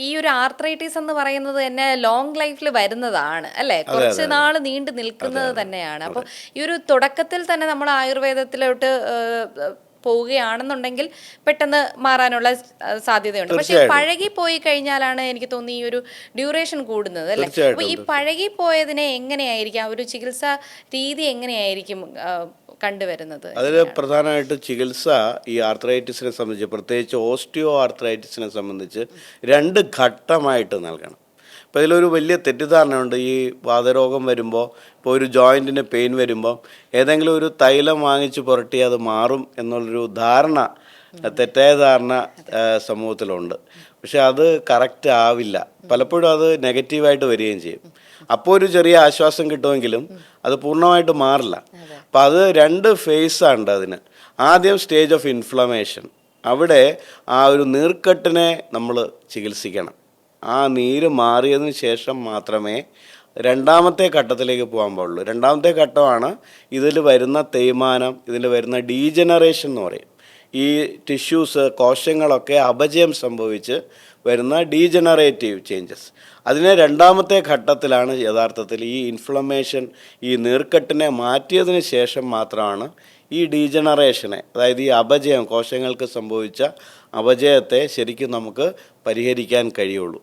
ഈ ഒരു ആർത്രൈറ്റിസ് എന്ന് പറയുന്നത് തന്നെ ലോങ് ലൈഫിൽ വരുന്നതാണ് അല്ലേ, കുറച്ച് നാൾ നീണ്ടു നിൽക്കുന്നത് തന്നെയാണ്. അപ്പോൾ ഈ ഒരു തുടക്കത്തിൽ തന്നെ നമ്മൾ ആയുർവേദത്തിലോട്ട് പോവുകയാണെന്നുണ്ടെങ്കിൽ പെട്ടെന്ന് മാറാനുള്ള സാധ്യതയുണ്ട്. പക്ഷെ പഴകി പോയി കഴിഞ്ഞാലാണ് എനിക്ക് തോന്നി ഈ ഒരു ഡ്യൂറേഷൻ കൂടുന്നത് അല്ലേ. അപ്പോൾ ഈ പഴകി പോയതിനെ എങ്ങനെയായിരിക്കും ഒരു ചികിത്സാ രീതി എങ്ങനെയായിരിക്കും കണ്ടുവരുന്നത്? അതിൽ പ്രധാനമായിട്ട് ചികിത്സ ഈ ആർത്രൈറ്റിസിനെ സംബന്ധിച്ച്, പ്രത്യേകിച്ച് ഓസ്റ്റിയോ ആർത്രൈറ്റിസിനെ സംബന്ധിച്ച് 2 ഘട്ടമായിട്ട് നൽകണം. അപ്പോൾ ഇതിലൊരു വലിയ തെറ്റിദ്ധാരണയുണ്ട്. ഈ വാതരോഗം വരുമ്പോൾ, ഇപ്പോൾ ഒരു ജോയിൻറ്റിന് പെയിൻ വരുമ്പോൾ ഏതെങ്കിലും ഒരു തൈലം വാങ്ങിച്ച് പുരട്ടി അത് മാറും എന്നുള്ളൊരു ധാരണ, തെറ്റായ ധാരണ സമൂഹത്തിലുണ്ട്. പക്ഷെ അത് കറക്റ്റ് ആവില്ല. പലപ്പോഴും അത് നെഗറ്റീവായിട്ട് വരികയും ചെയ്യും. അപ്പോൾ ഒരു ചെറിയ ആശ്വാസം കിട്ടുമെങ്കിലും അത് പൂർണ്ണമായിട്ട് മാറില്ല. അപ്പം അത് 2 ഫേസാണ് അതിന്. ആദ്യം സ്റ്റേജ് ഓഫ് ഇൻഫ്ലമേഷൻ. അവിടെ ആ ഒരു നീർക്കെട്ടിനെ നമ്മൾ ചികിത്സിക്കണം. ആ നീര് മാറിയതിന് ശേഷം മാത്രമേ രണ്ടാമത്തെ ഘട്ടത്തിലേക്ക് പോകാൻ പാടുള്ളൂ. രണ്ടാമത്തെ ഘട്ടമാണ് ഇതിൽ വരുന്ന തേയ്മാനം, ഇതിൽ വരുന്ന ഡീജനറേഷൻ എന്ന് പറയും. ഈ ടിഷ്യൂസ്, കോശങ്ങളൊക്കെ അപചയം സംഭവിച്ച് വരുന്ന ഡീജനറേറ്റീവ് ചേഞ്ചസ്. അതിനെ രണ്ടാമത്തെ ഘട്ടത്തിലാണ് യഥാർത്ഥത്തിൽ ഈ ഇൻഫ്ലമേഷൻ, ഈ നീർക്കെട്ടിനെ മാറ്റിയതിന് ശേഷം മാത്രമാണ് ഈ ഡീജനറേഷനെ, അതായത് ഈ അപചയം, കോശങ്ങൾക്ക് സംഭവിച്ച അപചയത്തെ ശരിക്കും നമുക്ക് പരിഹരിക്കാൻ കഴിയുള്ളൂ.